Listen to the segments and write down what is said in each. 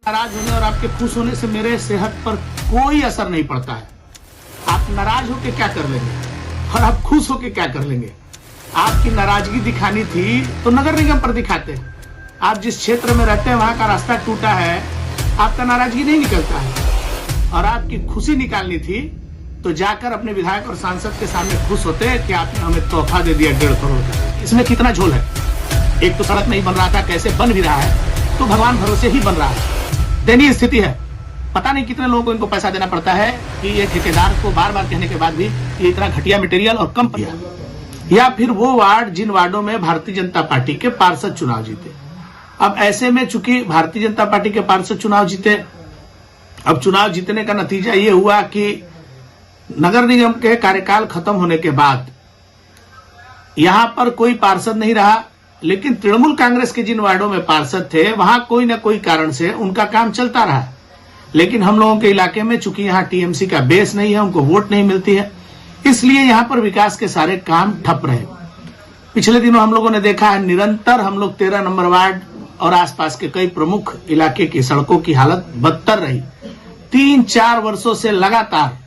नाराज होने और आपके खुश होने से मेरे सेहत पर कोई असर नहीं पड़ता है। आप नाराज होके क्या कर लेंगे और आप खुश होके क्या कर लेंगे। आपकी नाराजगी दिखानी थी तो नगर निगम पर दिखाते। आप जिस क्षेत्र में रहते हैं वहां का रास्ता टूटा है, आपका नाराजगी नहीं निकलता है। और आपकी खुशी निकालनी थी तो जाकर अपने विधायक और सांसद के सामने खुश होते कि आपने हमें तोहफा दे दिया 1.5 करोड़ का। इसमें कितना झोल है। एक तो सड़क नहीं बन रहा था, कैसे बन भी रहा है तो भगवान भरोसे ही बन रहा है। दयनीय स्थिति है। पता नहीं कितने लोगों को इनको पैसा देना पड़ता है कि ये ठेकेदार को बार बार कहने के बाद भी ये इतना घटिया मटेरियल और कम किया। या फिर वो वार्ड जिन वार्डों में भारतीय जनता पार्टी के पार्षद चुनाव जीते। अब ऐसे में चूंकि भारतीय जनता पार्टी के पार्षद चुनाव जीते, अब चुनाव जीतने का नतीजा ये हुआ कि नगर निगम के कार्यकाल खत्म होने के बाद यहां पर कोई पार्षद नहीं रहा, लेकिन तृणमूल कांग्रेस के जिन वार्डों में पार्षद थे वहां कोई न कोई कारण से उनका काम चलता रहा। लेकिन हम लोगों के इलाके में चूंकि यहाँ टीएमसी का बेस नहीं है, उनको वोट नहीं मिलती है, इसलिए यहाँ पर विकास के सारे काम ठप रहे। पिछले दिनों हम लोगों ने देखा है निरंतर हम लोग 13 नंबर वार्ड और आसपास के कई प्रमुख इलाके की सड़कों की हालत बदतर रही। 3-4 वर्षों से लगातार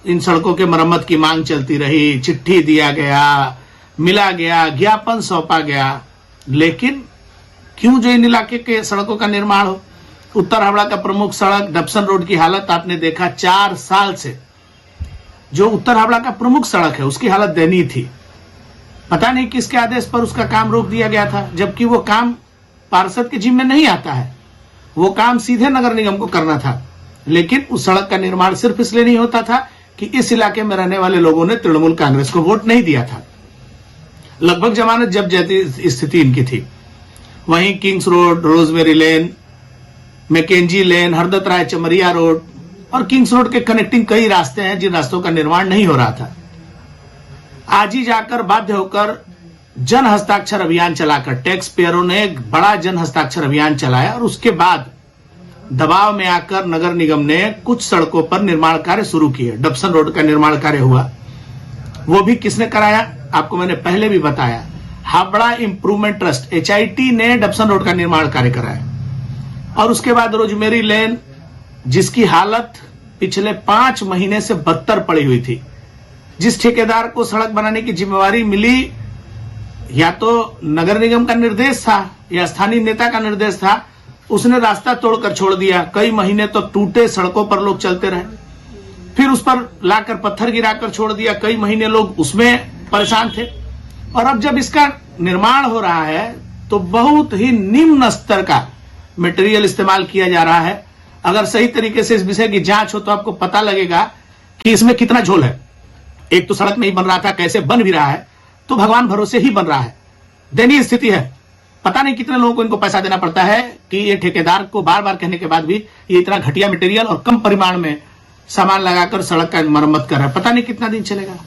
इन सड़कों के मरम्मत की मांग चलती रही, चिट्ठी दिया गया, मिला गया, ज्ञापन सौंपा गया, लेकिन क्यों जो इन इलाके के सड़कों का निर्माण हो। उत्तर हावड़ा का प्रमुख सड़क डबसन रोड की हालत आपने देखा 4 साल से, जो उत्तर हावड़ा का प्रमुख सड़क है उसकी हालत दयनीय थी। पता नहीं किसके आदेश पर उसका काम रोक दिया गया था, जबकि वो काम पार्षद के जिम्मे नहीं आता है, वो काम सीधे नगर निगम को करना था। लेकिन उस सड़क का निर्माण सिर्फ इसलिए नहीं होता था कि इस इलाके में रहने वाले लोगों ने तृणमूल कांग्रेस को वोट नहीं दिया था। लगभग जमानत जब जैसी स्थिति इनकी थी। वहीं किंग्स रोड, रोजमेरी लेन, मैकेंजी लेन, हरदत्त राय चमरिया रोड और किंग्स रोड के कनेक्टिंग कई रास्ते हैं जिन रास्तों का निर्माण नहीं हो रहा था। आज ही जाकर बाध्य होकर जन हस्ताक्षर अभियान चलाकर टैक्स पेयरों ने एक बड़ा जन हस्ताक्षर अभियान चलाया और उसके बाद दबाव में आकर नगर निगम ने कुछ सड़कों पर निर्माण कार्य शुरू किए। डबसन रोड का निर्माण कार्य हुआ, वो भी किसने कराया आपको मैंने पहले भी बताया। हावड़ा इंप्रूवमेंट ट्रस्ट HIT ने डबसन रोड का निर्माण कार्य कराया। और उसके बाद रोजमेरी लेन, जिसकी हालत पिछले 5 महीने से बदतर पड़ी हुई थी। जिस ठेकेदार को सड़क बनाने की जिम्मेवारी मिली, या तो नगर निगम का निर्देश था या स्थानीय नेता का निर्देश था, उसने रास्ता तोड़कर छोड़ दिया। कई महीने तो टूटे सड़कों पर लोग चलते रहे, फिर उस पर लाकर पत्थर गिराकर छोड़ दिया। कई महीने लोग उसमें परेशान थे। और अब जब इसका निर्माण हो रहा है तो बहुत ही निम्न स्तर का मटेरियल इस्तेमाल किया जा रहा है। अगर सही तरीके से इस विषय की जांच हो तो आपको पता लगेगा कि इसमें कितना झोल है। एक तो सड़क नहीं बन रहा था, कैसे बन भी रहा है तो भगवान भरोसे ही बन रहा है। दयनीय स्थिति है। पता नहीं कितने लोगों को इनको पैसा देना पड़ता है कि ये ठेकेदार को बार बार कहने के बाद भी ये इतना घटिया मटेरियल और कम परिमाण में सामान लगाकर सड़क का मरम्मत कर रहा है। पता नहीं कितना दिन चलेगा।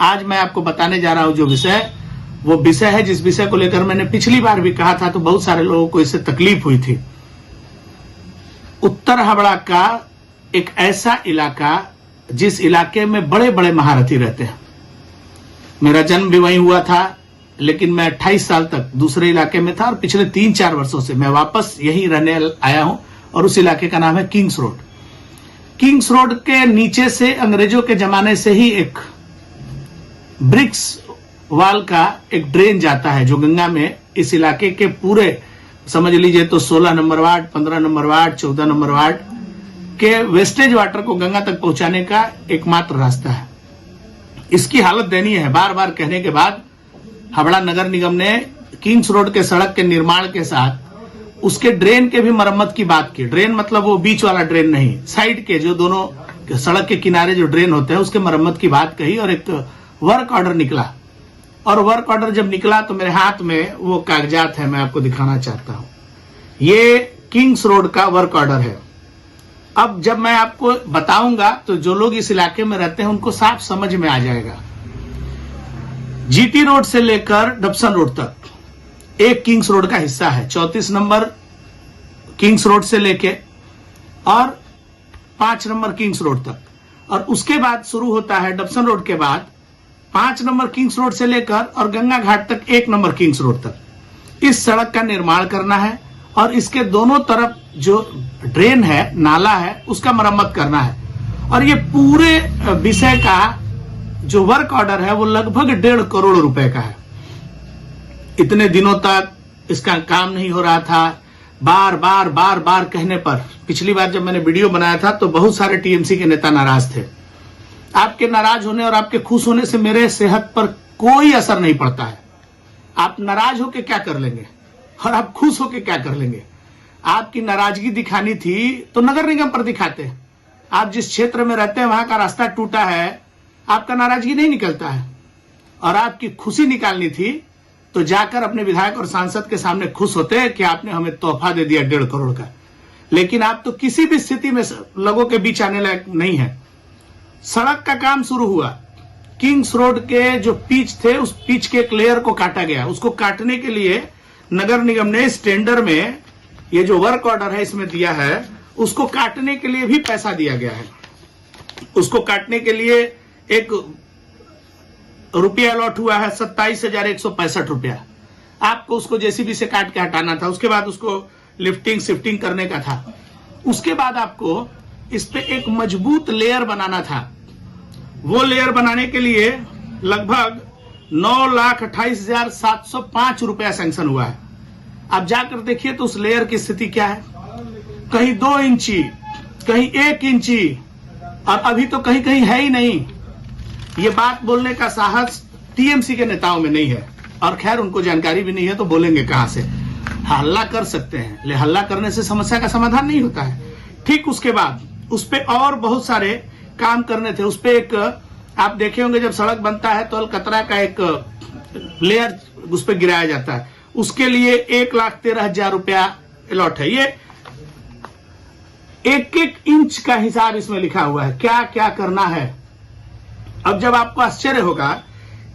आज मैं आपको बताने जा रहा हूं जो विषय, वो विषय है जिस विषय को लेकर मैंने पिछली बार भी कहा था तो बहुत सारे लोगों को इससे तकलीफ हुई थी। उत्तर हावड़ा का एक ऐसा इलाका जिस इलाके में बड़े बड़े महारथी रहते हैं। मेरा जन्म भी वहीं हुआ था, लेकिन मैं 28 साल तक दूसरे इलाके में था और पिछले 3-4 वर्षों से मैं वापस यहीं रहने आया हूं और उस इलाके का नाम है किंग्स रोड। किंग्स रोड के नीचे से अंग्रेजों के जमाने से ही एक ब्रिक्स वाल का एक ड्रेन जाता है जो गंगा में इस इलाके के पूरे समझ लीजिए तो 16 number ward, 15 number ward, 14 number ward के वेस्टेज वाटर को गंगा तक पहुंचाने का एकमात्र रास्ता है। इसकी हालत दयनीय है। बार बार कहने के बाद हावड़ा नगर निगम ने किंग्स रोड के सड़क के निर्माण के साथ उसके ड्रेन के भी मरम्मत की बात की। ड्रेन मतलब वो बीच वाला ड्रेन नहीं, साइड के जो दोनों सड़क के किनारे जो ड्रेन होते हैं उसके मरम्मत की बात कही और एक वर्क ऑर्डर निकला। और वर्क ऑर्डर जब निकला तो मेरे हाथ में वो कागजात है, मैं आपको दिखाना चाहता हूं। ये किंग्स रोड का वर्क ऑर्डर है। अब जब मैं आपको बताऊंगा तो जो लोग इस इलाके में रहते हैं उनको साफ समझ में आ जाएगा। GT रोड से लेकर डबसन रोड तक एक किंग्स रोड का हिस्सा है। 34 नंबर किंग्स रोड से लेके और 5 नंबर किंग्स रोड तक, और उसके बाद शुरू होता है डबसन रोड के बाद 5 नंबर किंग्स रोड से लेकर और गंगा घाट तक 1 नंबर किंग्स रोड तक। इस सड़क का निर्माण करना है और इसके दोनों तरफ जो ड्रेन है, नाला है, उसका मरम्मत करना है। और ये पूरे विषय का जो वर्क ऑर्डर है वो लगभग 1.5 करोड़ रुपए का है। इतने दिनों तक इसका काम नहीं हो रहा था। बार बार कहने पर, पिछली बार जब मैंने वीडियो बनाया था तो बहुत सारे टीएमसी के नेता नाराज थे। आपके नाराज होने और आपके खुश होने से मेरे सेहत पर कोई असर नहीं पड़ता है। आप नाराज होके क्या कर लेंगे और आप खुश होके क्या कर लेंगे। आपकी नाराजगी दिखानी थी तो नगर निगम पर दिखाते। आप जिस क्षेत्र में रहते हैं वहां का रास्ता टूटा है, आपका नाराजगी नहीं निकलता है। और आपकी खुशी निकालनी थी तो जाकर अपने विधायक और सांसद के सामने खुश होते हैं कि आपने हमें तोहफा दे दिया 1.5 करोड़ का। लेकिन आप तो किसी भी स्थिति में लोगों के बीच आने लायक नहीं है। सड़क का काम शुरू हुआ, किंग्स रोड के जो पिच थे उस पिच के एक लेयर को काटा गया। उसको काटने के लिए नगर निगम ने इस टेंडर में ये जो वर्क ऑर्डर है इसमें दिया है, उसको काटने के लिए भी पैसा दिया गया है। उसको काटने के लिए एक रुपया अलॉट हुआ है 27,165 रुपया। आपको उसको जेसीबी से काट के हटाना था, उसके बाद उसको लिफ्टिंग शिफ्टिंग करने का था। उसके बाद आपको इस पे एक मजबूत लेयर बनाना था। वो लेयर बनाने के लिए लगभग 9,28,705 रुपया सैंक्शन हुआ है। आप जाकर देखिए तो उस लेयर की स्थिति क्या है। कहीं 2 इंची, कहीं 1 इंची, और अभी तो कहीं कहीं है ही नहीं। ये बात बोलने का साहस टीएमसी के नेताओं में नहीं है। और खैर उनको जानकारी भी नहीं है तो बोलेंगे कहां से। हल्ला कर सकते हैं, लेकिन हल्ला करने से समस्या का समाधान नहीं होता है। ठीक उसके बाद उस पे और बहुत सारे काम करने थे। उस पे एक आप देखे होंगे, जब सड़क बनता है तो अलकतरा का एक लेयर उस पे गिराया जाता है। उसके लिए 1,13,000 रुपया अलॉट है। ये 1-1 इंच का हिसाब इसमें लिखा हुआ है, क्या क्या करना है। अब जब आपको आश्चर्य होगा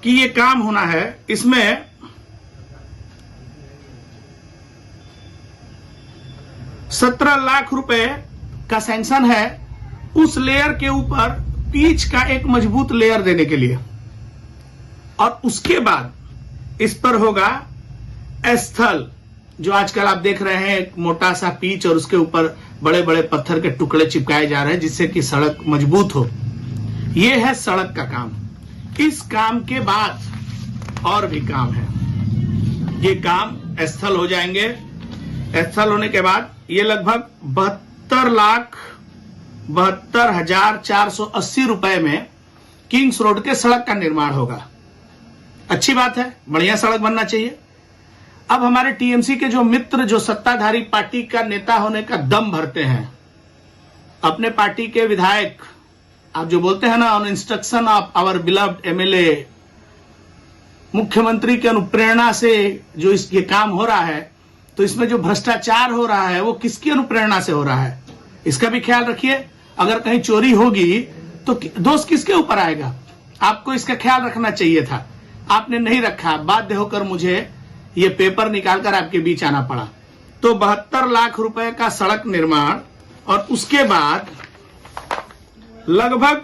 कि ये काम होना है, इसमें 17 लाख रुपए का सैंक्शन है उस लेयर के ऊपर पिच का एक मजबूत लेयर देने के लिए। और उसके बाद इस पर होगा स्थल, जो आजकल आप देख रहे हैं, एक मोटा सा पिच और उसके ऊपर बड़े बड़े पत्थर के टुकड़े चिपकाए जा रहे हैं जिससे कि सड़क मजबूत हो। यह है सड़क का काम। इस काम के बाद और भी काम है। ये काम स्थल हो जाएंगे। स्थल होने के बाद ये लगभग 72,72,480 रुपए में किंग्स रोड के सड़क का निर्माण होगा। अच्छी बात है, बढ़िया सड़क बनना चाहिए। अब हमारे टीएमसी के जो मित्र, जो सत्ताधारी पार्टी का नेता होने का दम भरते हैं, अपने पार्टी के विधायक, आप जो बोलते हैं ना, on instruction of our beloved MLA, मुख्यमंत्री की अनुप्रेरणा से जो ये काम हो रहा है, तो इसमें जो भ्रष्टाचार हो रहा है वो किसकी अनुप्रेरणा से हो रहा है, इसका भी ख्याल रखिए। अगर कहीं चोरी होगी तो दोष किसके ऊपर आएगा। आपको इसका ख्याल रखना चाहिए था, आपने नहीं रखा। बाध्य होकर मुझे ये पेपर निकालकर आपके बीच आना पड़ा। तो 72 लाख रुपए का सड़क निर्माण और उसके बाद लगभग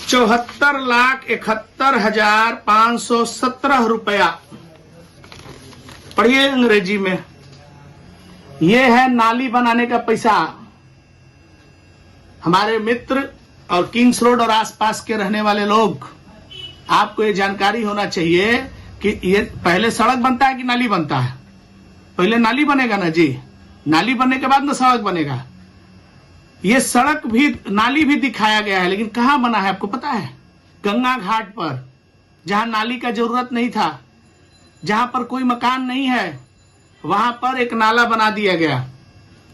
74,71,517 रुपया, पढ़िए अंग्रेजी में, यह है नाली बनाने का पैसा। हमारे मित्र और किंग्स रोड और आसपास के रहने वाले लोग, आपको ये जानकारी होना चाहिए कि ये पहले सड़क बनता है कि नाली बनता है। पहले नाली बनेगा ना जी, नाली बनने के बाद ना सड़क बनेगा। ये सड़क भी, नाली भी दिखाया गया है, लेकिन कहां बना है आपको पता है? गंगा घाट पर, जहां नाली का जरूरत नहीं था, जहां पर कोई मकान नहीं है, वहां पर एक नाला बना दिया गया।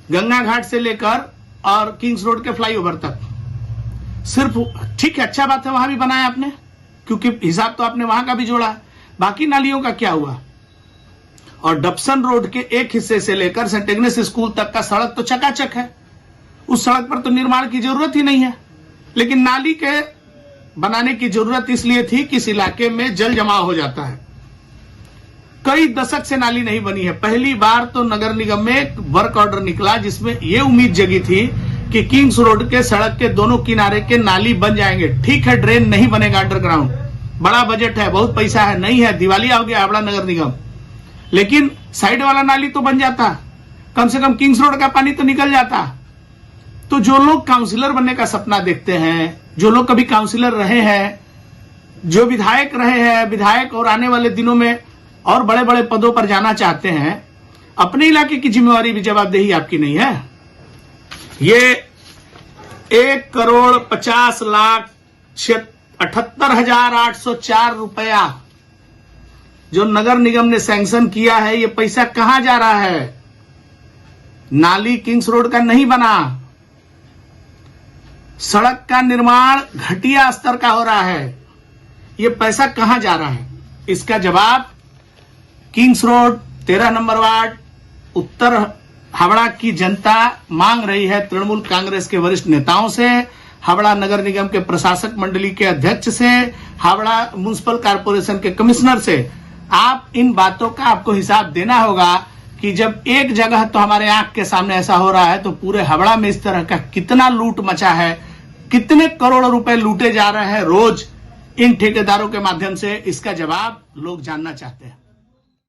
गंगा घाट से लेकर और किंग्स रोड के फ्लाईओवर तक सिर्फ, ठीक है, अच्छा बात है, वहां भी बनाया आपने, क्योंकि हिसाब तो आपने वहां का भी जोड़ा। बाकी नालियों का क्या हुआ? और डबसन रोड के एक हिस्से से लेकर सेंट एग्नेस स्कूल तक का सड़क तो चकाचक है, उस सड़क पर तो निर्माण की जरूरत ही नहीं है। लेकिन नाली के बनाने की जरूरत इसलिए थी कि इस इलाके में जल जमाव हो जाता है। कई दशक से नाली नहीं बनी है। पहली बार तो नगर निगम में एक वर्क ऑर्डर निकला जिसमें यह उम्मीद जगी थी कि किंग्स रोड के सड़क के दोनों किनारे के नाली बन जाएंगे। ठीक है, ड्रेन नहीं बनेगा अंडरग्राउंड, बड़ा बजट है, बहुत पैसा है, नहीं है, दिवालिया हो गया हावड़ा नगर निगम, लेकिन साइड वाला नाली तो बन जाता। कम से कम किंग्स रोड का पानी तो निकल जाता। तो जो लोग काउंसिलर बनने का सपना देखते हैं, जो लोग कभी काउंसिलर रहे हैं, जो विधायक रहे हैं, विधायक और आने वाले दिनों में और बड़े बड़े पदों पर जाना चाहते हैं, अपने इलाके की जिम्मेवारी भी जवाबदेही आपकी नहीं है। ये 1,50,78,804 रुपया जो नगर निगम ने सैंक्शन किया है, ये पैसा कहां जा रहा है? नाली किंग्स रोड का नहीं बना, सड़क का निर्माण घटिया स्तर का हो रहा है, ये पैसा कहां जा रहा है? इसका जवाब किंग्स रोड 13 नंबर वार्ड उत्तर हावड़ा की जनता मांग रही है। तृणमूल कांग्रेस के वरिष्ठ नेताओं से, हावड़ा नगर निगम के प्रशासक मंडली के अध्यक्ष से, हावड़ा म्युनिसिपल कॉर्पोरेशन के कमिश्नर से। आप इन बातों का आपको हिसाब देना होगा कि जब एक जगह तो हमारे आंख के सामने ऐसा हो रहा है, तो पूरे हावड़ा में इस तरह का कितना लूट मचा है, कितने करोड़ रुपए लूटे जा रहे हैं रोज इन ठेकेदारों के माध्यम से, इसका जवाब लोग जानना चाहते हैं।